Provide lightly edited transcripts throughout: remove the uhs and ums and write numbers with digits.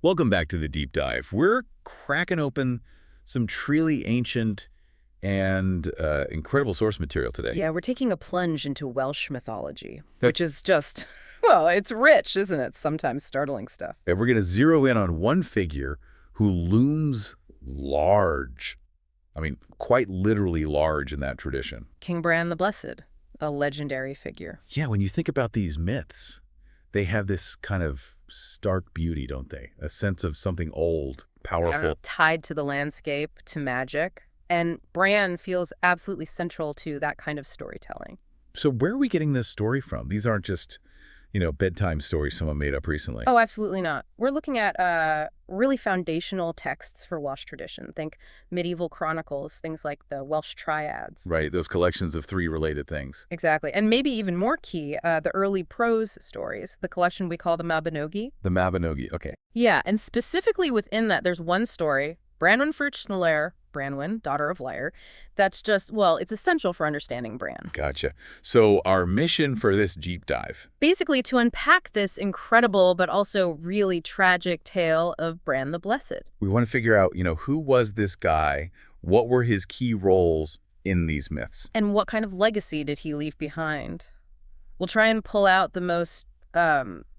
Welcome back to the deep dive. We're cracking open some truly ancient and incredible source material today. Yeah, we're taking a plunge into Welsh mythology, Okay. which is just, well, it's rich, isn't it? Sometimes startling stuff. And we're going to zero in on one figure who looms large. I mean, quite literally large in that tradition. King Bran the Blessed, a legendary figure. Yeah, when you think about these myths, they have this kind of stark beauty, don't they? A sense of something old, powerful. Tied to the landscape, to magic. And Bran feels absolutely central to that kind of storytelling. So where are we getting this story from? These aren't just, bedtime stories someone made up recently. Oh, absolutely not. We're looking at really foundational texts for Welsh tradition. Think medieval chronicles, things like the Welsh triads. Right, those collections of three related things. Exactly. And maybe even more key, the early prose stories, the collection we call the Mabinogi. The Mabinogi, okay. Yeah, and specifically within that, there's one story, Branwen Fyrch na Lair, Branwen, daughter of Lair, that's just, well, it's essential for understanding Bran. Gotcha. So our mission for this deep dive. Basically, to unpack this incredible but also really tragic tale of Bran the Blessed. We want to figure out, who was this guy? What were his key roles in these myths? And what kind of legacy did he leave behind? We'll try and pull out the most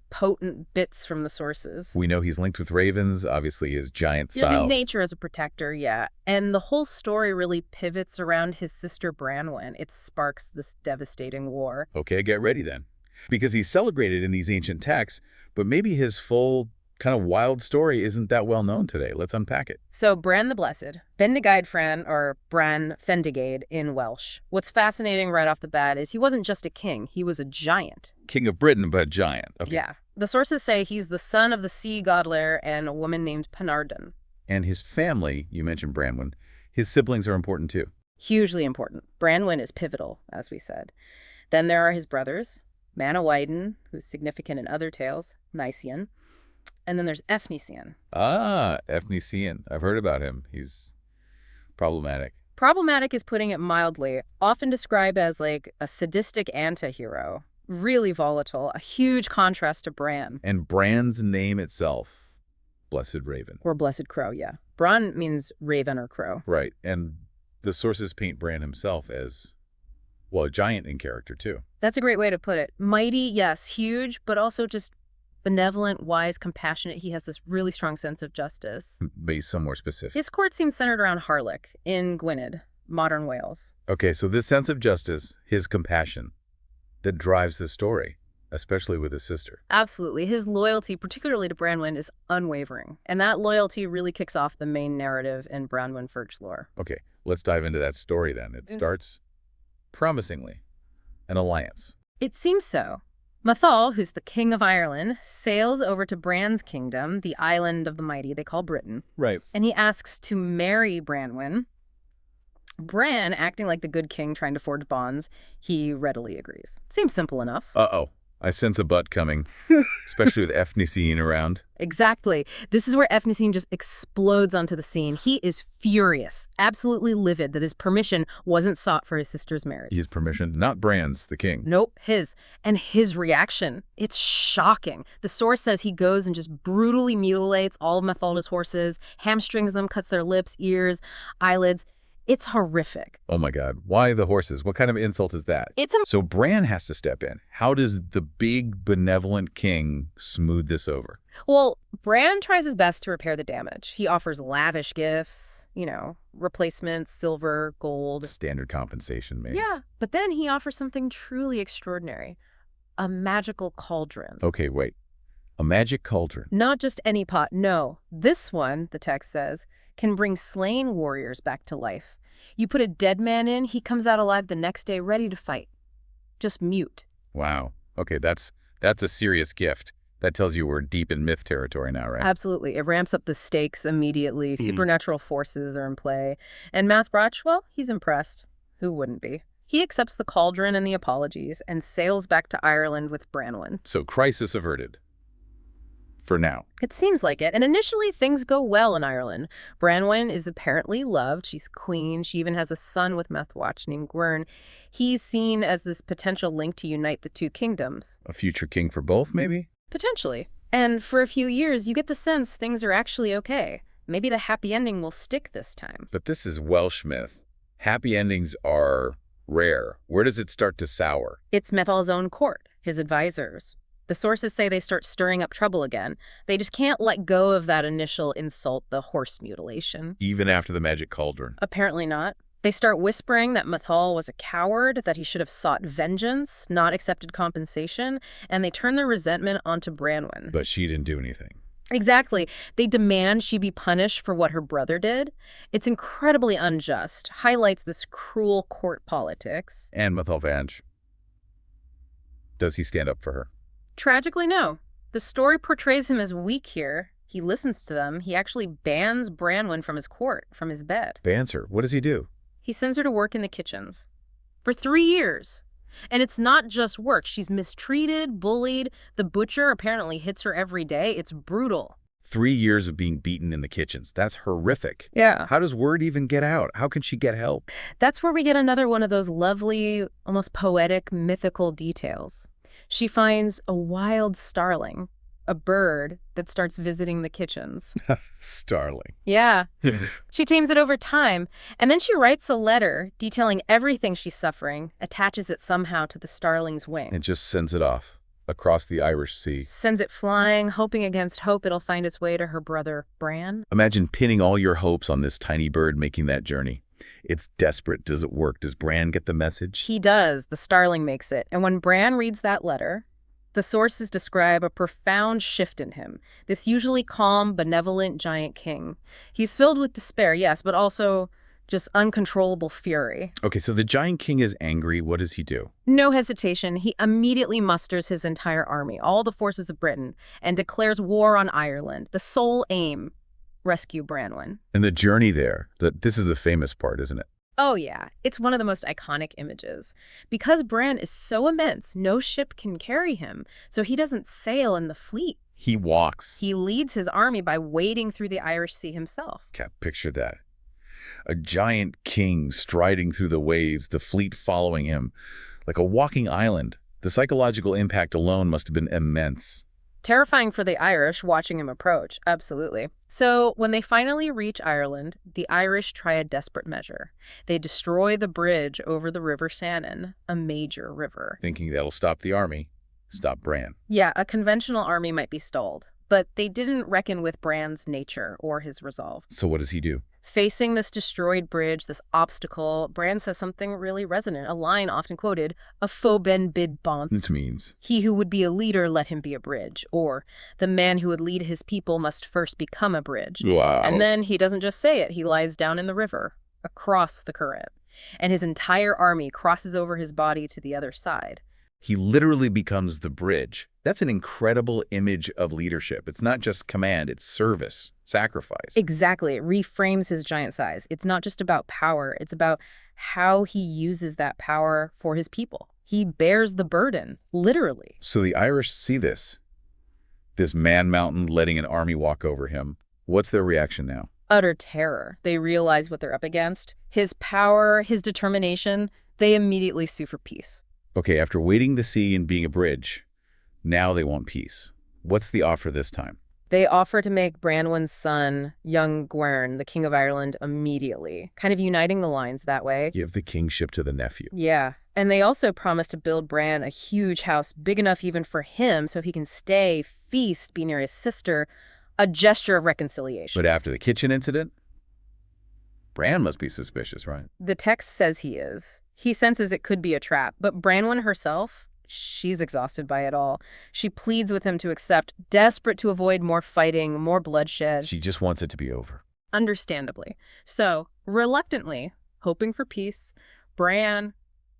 potent bits from the sources. We know he's linked with ravens, obviously his giant Yeah, style. nature as a protector, yeah. And the whole story really pivots around his sister Branwen. It sparks this devastating war. Okay, get ready then. Because he's celebrated in these ancient texts, but maybe his full kind of wild story isn't that well known today. Let's unpack it. So Bran the Blessed, Bendigeid Fran, or Bran Fendigeid in Welsh. What's fascinating right off the bat is he wasn't just a king, he was a giant. King of Britain, but giant. Okay. Yeah. The sources say he's the son of the sea god Lair and a woman named Penarden. And his family, you mentioned Branwen, his siblings are important too. Hugely important. Branwen is pivotal, as we said. Then there are his brothers, Manawydan, who's significant in other tales, Nycian. And then there's Efnisien. Ah, Efnisien. I've heard about him. He's problematic. Problematic is putting it mildly, often described as like a sadistic anti-hero. Really volatile, a huge contrast to Bran. And Bran's name itself, Blessed Raven. Or Blessed Crow, yeah. Bran means raven or crow. Right, and the sources paint Bran himself as, well, a giant in character too. That's a great way to put it. Mighty, yes, huge, but also just benevolent, wise, compassionate. He has this really strong sense of justice. But he's somewhere specific. His court seems centered around Harlech in Gwynedd, modern Wales. Okay, so this sense of justice, his compassion, that drives the story, especially with his sister. Absolutely. His loyalty, particularly to Branwen, is unwavering. And that loyalty really kicks off the main narrative in Branwen Fyrch lore. Okay, let's dive into that story then. It starts, promisingly, an alliance. It seems so. Mathal, who's the king of Ireland, sails over to Bran's kingdom, the island of the mighty they call Britain. Right. And he asks to marry Branwen. Bran, acting like the good king trying to forge bonds, he readily agrees. Seems simple enough. Uh-oh. I sense a butt coming, especially with Efnisien around. Exactly. This is where Efnisien just explodes onto the scene. He is furious, absolutely livid that his permission wasn't sought for his sister's marriage. His permission, not Bran's, the king. Nope, his. And his reaction, it's shocking. The source says he goes and just brutally mutilates all of Mathalda's horses, hamstrings them, cuts their lips, ears, eyelids. It's horrific. Oh my God. Why the horses? What kind of insult is that? So Bran has to step in. How does the big benevolent king smooth this over? Well, Bran tries his best to repair the damage. He offers lavish gifts, replacements, silver, gold. Standard compensation, maybe. Yeah, but then he offers something truly extraordinary. A magical cauldron. Okay, wait. A magic cauldron. Not just any pot, no. This one, the text says, can bring slain warriors back to life. You put a dead man in, he comes out alive the next day ready to fight. Just mute. Wow. Okay, that's a serious gift. That tells you we're deep in myth territory now, right? Absolutely. It ramps up the stakes immediately. Supernatural forces are in play. And Mathbrach, well, he's impressed. Who wouldn't be? He accepts the cauldron and the apologies and sails back to Ireland with Branwen. So crisis averted. For now. It seems like it. And initially, things go well in Ireland. Branwen is apparently loved. She's queen. She even has a son with Methwatch named Gwern. He's seen as this potential link to unite the two kingdoms. A future king for both, maybe? Potentially. And for a few years, you get the sense things are actually okay. Maybe the happy ending will stick this time. But this is Welsh myth. Happy endings are rare. Where does it start to sour? It's Methal's own court, his advisors. The sources say they start stirring up trouble again. They just can't let go of that initial insult, the horse mutilation. Even after the magic cauldron? Apparently not. They start whispering that Mythal was a coward, that he should have sought vengeance, not accepted compensation, and they turn their resentment onto Branwen. But she didn't do anything. Exactly. They demand she be punished for what her brother did. It's incredibly unjust, highlights this cruel court politics. And Mythal Vange. Does he stand up for her? Tragically, no. The story portrays him as weak here. He listens to them. He actually bans Branwen from his court, from his bed. Bans her? What does he do? He sends her to work in the kitchens. For 3 years. And it's not just work. She's mistreated, bullied. The butcher apparently hits her every day. It's brutal. 3 years of being beaten in the kitchens. That's horrific. Yeah. How does word even get out? How can she get help? That's where we get another one of those lovely, almost poetic, mythical details. She finds a wild starling, a bird that starts visiting the kitchens. Starling. Yeah. She tames it over time, and then she writes a letter detailing everything she's suffering, attaches it somehow to the starling's wing. And just sends it off across the Irish Sea. Sends it flying, hoping against hope it'll find its way to her brother, Bran. Imagine pinning all your hopes on this tiny bird making that journey. It's desperate. Does it work? Does Bran get the message? He does. The starling makes it. And when Bran reads that letter, the sources describe a profound shift in him, this usually calm, benevolent giant king. He's filled with despair, yes, but also just uncontrollable fury. Okay, so the giant king is angry. What does he do? No hesitation. He immediately musters his entire army, all the forces of Britain, and declares war on Ireland. The sole aim, rescue Branwen. And the journey there, this is the famous part, isn't it? Oh yeah, it's one of the most iconic images. Because Bran is so immense, no ship can carry him, so he doesn't sail in the fleet. He walks. He leads his army by wading through the Irish Sea himself. Can't picture that. A giant king striding through the waves, the fleet following him, like a walking island. The psychological impact alone must have been immense. Terrifying for the Irish watching him approach, absolutely. So when they finally reach Ireland, the Irish try a desperate measure. They destroy the bridge over the River Shannon, a major river. Thinking that'll stop the army, stop Bran. Yeah, a conventional army might be stalled, but they didn't reckon with Bran's nature or his resolve. So what does he do? Facing this destroyed bridge, this obstacle, Bran says something really resonant, a line often quoted, "A fo ben bid bont." It means, "He who would be a leader, let him be a bridge," or "The man who would lead his people must first become a bridge." wow. And then he doesn't just say it, he lies down in the river, across the current, and his entire army crosses over his body to the other side. He literally becomes the bridge. That's an incredible image of leadership. It's not just command, it's service, sacrifice. Exactly. It reframes his giant size. It's not just about power. It's about how he uses that power for his people. He bears the burden, literally. So the Irish see this man-mountain letting an army walk over him. What's their reaction now? Utter terror. They realize what they're up against. His power, his determination, they immediately sue for peace. Okay, after wading the sea and being a bridge, now they want peace. What's the offer this time? They offer to make Branwen's son, young Gwern, the King of Ireland, immediately, kind of uniting the lines that way. Give the kingship to the nephew. Yeah, and they also promise to build Bran a huge house, big enough even for him, so he can stay, feast, be near his sister, a gesture of reconciliation. But after the kitchen incident, Bran must be suspicious, right? The text says he is. He senses it could be a trap, but Branwen herself, she's exhausted by it all. She pleads with him to accept, desperate to avoid more fighting, more bloodshed. She just wants it to be over. Understandably. So, reluctantly, hoping for peace, Bran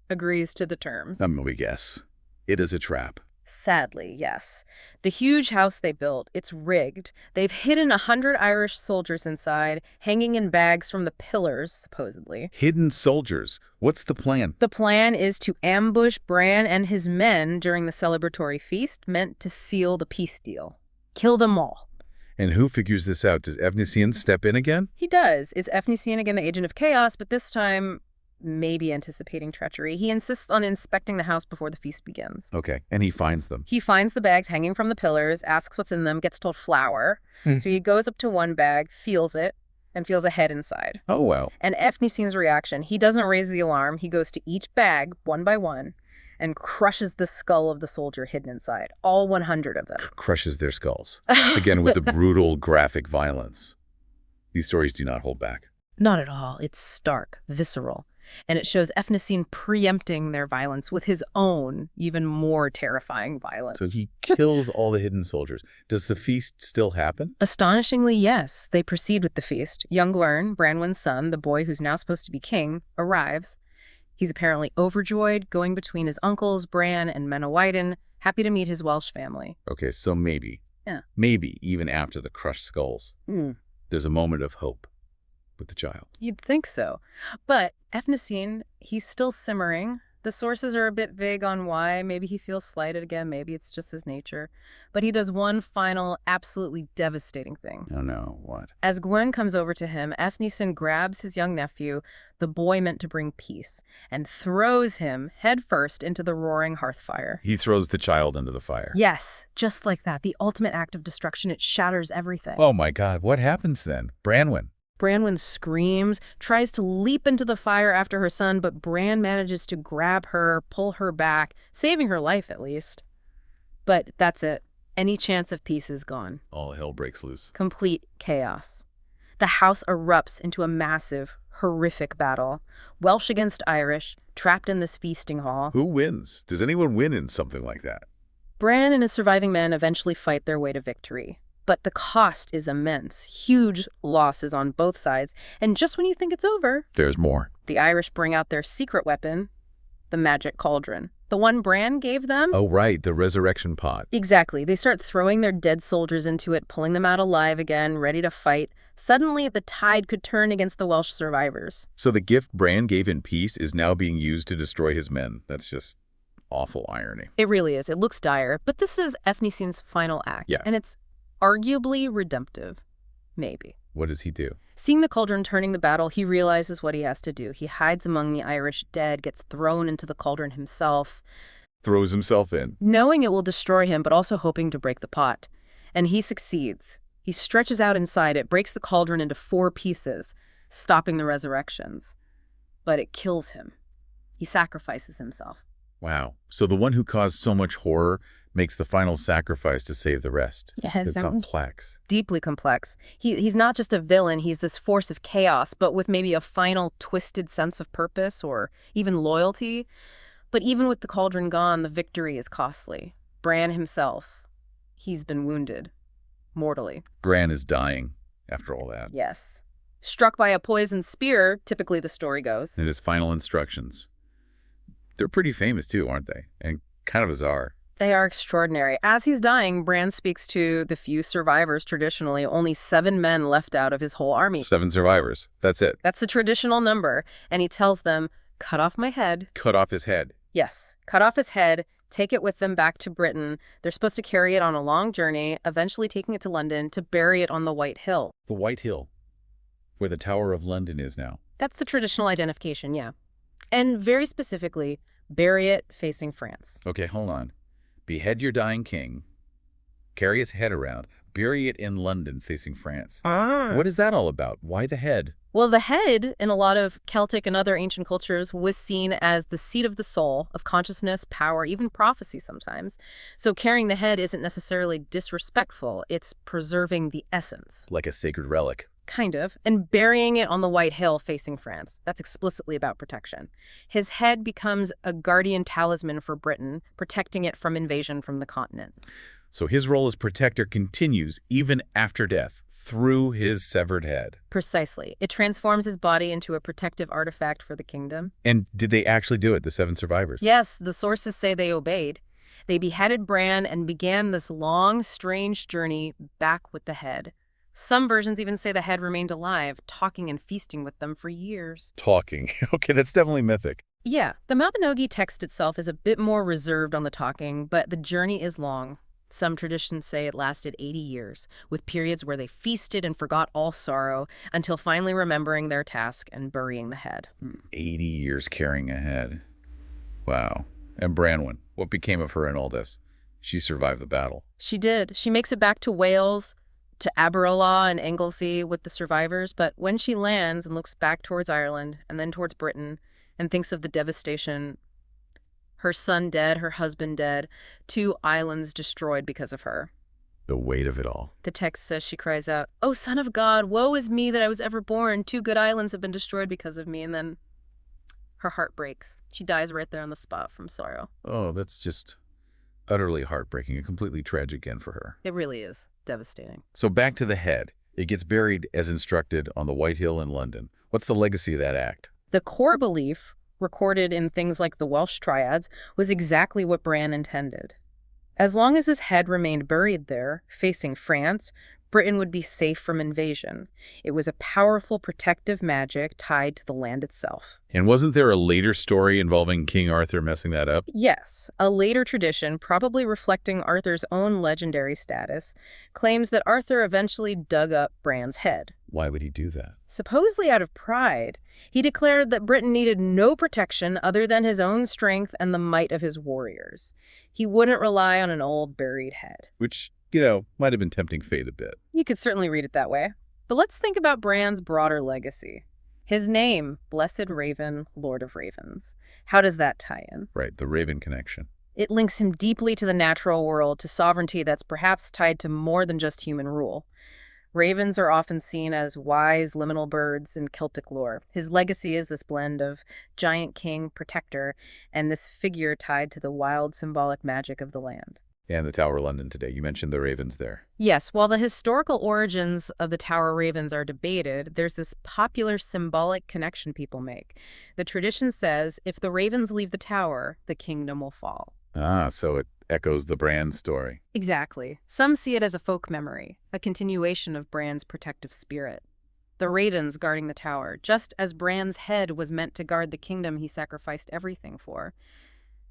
agrees to the terms. We guess. It is a trap. Sadly, yes. The huge house they built, it's rigged. They've hidden 100 Irish soldiers inside, hanging in bags from the pillars, supposedly. Hidden soldiers. What's the plan? The plan is to ambush Bran and his men during the celebratory feast meant to seal the peace deal. Kill them all. And who figures this out? Does Efnisien step in again? He does. It's Efnisien again, the agent of chaos, but this time maybe anticipating treachery. He insists on inspecting the house before the feast begins. Okay, and he finds them. He finds the bags hanging from the pillars, asks what's in them, gets told flour. So he goes up to one bag, feels it, and feels a head inside. Oh, wow. And Efnisín's reaction, he doesn't raise the alarm. He goes to each bag, one by one, and crushes the skull of the soldier hidden inside. All 100 of them. Crushes their skulls. Again, with the brutal, graphic violence. These stories do not hold back. Not at all. It's stark, visceral. And it shows Efnisín preempting their violence with his own, even more terrifying violence. So he kills all the hidden soldiers. Does the feast still happen? Astonishingly, yes. They proceed with the feast. Young Gwern, Branwen's son, the boy who's now supposed to be king, arrives. He's apparently overjoyed, going between his uncles, Bran and Menawiden, happy to meet his Welsh family. Okay, so maybe. Yeah. Maybe, even after the crushed skulls, there's a moment of hope with the child. You'd think so. But Efnisín, he's still simmering. The sources are a bit vague on why. Maybe he feels slighted again. Maybe it's just his nature. But he does one final, absolutely devastating thing. Oh no, what? As Gwern comes over to him, Efnisín grabs his young nephew, the boy meant to bring peace, and throws him headfirst into the roaring hearth fire. He throws the child into the fire. Yes, just like that. The ultimate act of destruction. It shatters everything. Oh my God, what happens then? Branwen. Branwen screams, tries to leap into the fire after her son, but Bran manages to grab her, pull her back, saving her life at least. But that's it. Any chance of peace is gone. All hell breaks loose. Complete chaos. The house erupts into a massive, horrific battle. Welsh against Irish, trapped in this feasting hall. Who wins? Does anyone win in something like that? Bran and his surviving men eventually fight their way to victory. But the cost is immense. Huge losses on both sides. And just when you think it's over, There's more. the Irish bring out their secret weapon, the magic cauldron. The one Bran gave them? Oh, right, the resurrection pot. Exactly. They start throwing their dead soldiers into it, pulling them out alive again, ready to fight. Suddenly, the tide could turn against the Welsh survivors. So the gift Bran gave in peace is now being used to destroy his men. That's just awful irony. It really is. It looks dire. But this is Efnisín's final act. Yeah. And it's arguably redemptive. Maybe. What does he do? Seeing the cauldron turning the battle, he realizes what he has to do. He hides among the Irish dead, gets thrown into the cauldron himself, Throws himself in. knowing it will destroy him, but also hoping to break the pot. And he succeeds. He stretches out inside it, breaks the cauldron into 4 pieces, stopping the resurrections. But it kills him. He sacrifices himself. Wow. So the one who caused so much horror makes the final sacrifice to save the rest. Yes, It's complex. Deeply complex. He's not just a villain, he's this force of chaos, but with maybe a final twisted sense of purpose or even loyalty. But even with the cauldron gone, the victory is costly. Bran himself, he's been wounded. Mortally. Bran is dying after all that. Yes. Struck by a poisoned spear, typically the story goes. And his final instructions. They're pretty famous too, aren't they? And kind of bizarre. They are extraordinary. As he's dying, Bran speaks to the few survivors traditionally, only 7 men left out of his whole army. 7 survivors. That's it. That's the traditional number. And he tells them, cut off my head. Cut off his head. Yes, cut off his head, take it with them back to Britain. They're supposed to carry it on a long journey, eventually taking it to London to bury it on the White Hill. The White Hill, where the Tower of London is now. That's the traditional identification, yeah. And very specifically, bury it facing France. Okay, hold on. Behead your dying king, carry his head around, bury it in London facing France. What is that all about? Why the head? Well, the head, in a lot of Celtic and other ancient cultures, was seen as the seat of the soul, of consciousness, power, even prophecy sometimes. So carrying the head isn't necessarily disrespectful. It's preserving the essence. Like a sacred relic. Kind of. And burying it on the White Hill facing France. That's explicitly about protection. His head becomes a guardian talisman for Britain, protecting it from invasion from the continent. So his role as protector continues even after death, through his severed head. Precisely. It transforms his body into a protective artifact for the kingdom. And did they actually do it, the 7 survivors? Yes, the sources say they obeyed. They beheaded Bran and began this long, strange journey back with the head. Some versions even say the head remained alive, talking and feasting with them for years. Talking. Okay, that's definitely mythic. Yeah, the Mabinogi text itself is a bit more reserved on the talking, but the journey is long. Some traditions say it lasted 80 years, with periods where they feasted and forgot all sorrow until finally remembering their task and burying the head. 80 years carrying a head. Wow. And Branwen, what became of her in all this? She survived the battle. She did. She makes it back to Wales, to Aberlour and Anglesey with the survivors, but when she lands and looks back towards Ireland and then towards Britain and thinks of the devastation, her son dead, her husband dead, 2 islands destroyed because of her. The weight of it all. The text says she cries out, "Oh, Son of God, woe is me that I was ever born. 2 good islands have been destroyed because of me." And then her heart breaks. She dies right there on the spot from sorrow. Oh, that's just utterly heartbreaking, a completely tragic end for her. It really is devastating. So back to the head. It gets buried as instructed on the White Hill in London. What's the legacy of that act? The core belief, recorded in things like the Welsh triads, was exactly what Bran intended. As long as his head remained buried there, facing France, Britain would be safe from invasion. It was a powerful protective magic tied to the land itself. And wasn't there a later story involving King Arthur messing that up? Yes, a later tradition, probably reflecting Arthur's own legendary status, claims that Arthur eventually dug up Bran's head. Why would he do that? Supposedly out of pride, he declared that Britain needed no protection other than his own strength and the might of his warriors. He wouldn't rely on an old buried head. Which, might have been tempting fate a bit. You could certainly read it that way. But let's think about Bran's broader legacy. His name, Blessed Raven, Lord of Ravens. How does that tie in? Right, the Raven connection. It links him deeply to the natural world, to sovereignty that's perhaps tied to more than just human rule. Ravens are often seen as wise, liminal birds in Celtic lore. His legacy is this blend of giant king, protector, and this figure tied to the wild, symbolic magic of the land. And the Tower of London today. You mentioned the ravens there. Yes, while the historical origins of the Tower ravens are debated, there's this popular symbolic connection people make. The tradition says if the ravens leave the tower, the kingdom will fall. Ah, so it echoes the Bran story. Exactly. Some see it as a folk memory, a continuation of Bran's protective spirit. The ravens guarding the tower, just as Bran's head was meant to guard the kingdom he sacrificed everything for.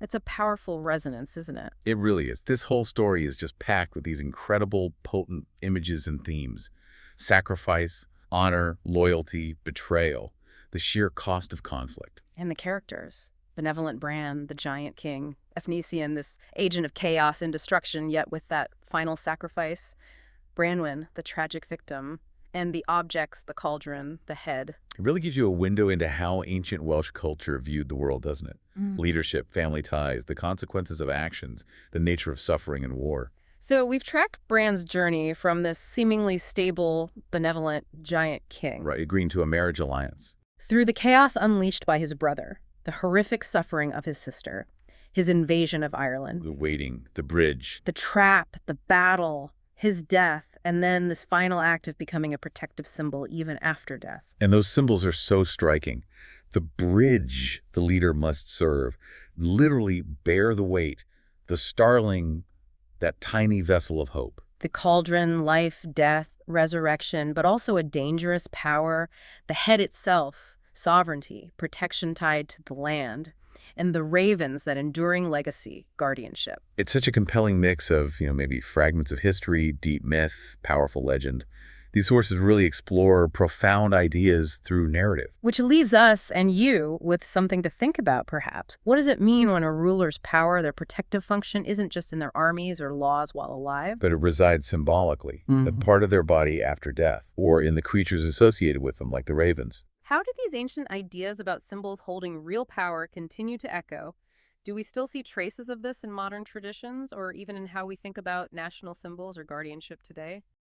It's a powerful resonance, isn't it? It really is. This whole story is just packed with these incredible, potent images and themes. Sacrifice, honor, loyalty, betrayal, the sheer cost of conflict. And the characters. Benevolent Bran, the giant king. Efnisian, this agent of chaos and destruction, yet with that final sacrifice. Branwen, the tragic victim. And the objects, the cauldron, the head. It really gives you a window into how ancient Welsh culture viewed the world, doesn't it? Leadership, family ties, the consequences of actions, the nature of suffering and war. So we've tracked Bran's journey from this seemingly stable, benevolent giant king. Right, agreeing to a marriage alliance. Through the chaos unleashed by his brother, the horrific suffering of his sister, his invasion of Ireland. The waiting, the bridge. The trap, the battle, his death, and then this final act of becoming a protective symbol even after death. And those symbols are so striking. The bridge the leader must serve, literally bear the weight. The starling, that tiny vessel of hope. The cauldron, life, death, resurrection, but also a dangerous power. The head itself, sovereignty, protection tied to the land. And the ravens, that enduring legacy, guardianship. It's such a compelling mix of, maybe fragments of history, deep myth, powerful legend. These sources really explore profound ideas through narrative. Which leaves us and you with something to think about, perhaps. What does it mean when a ruler's power, their protective function, isn't just in their armies or laws while alive? But it resides symbolically, a part of their body after death, or in the creatures associated with them, like the ravens. How do these ancient ideas about symbols holding real power continue to echo? Do we still see traces of this in modern traditions, or even in how we think about national symbols or guardianship today?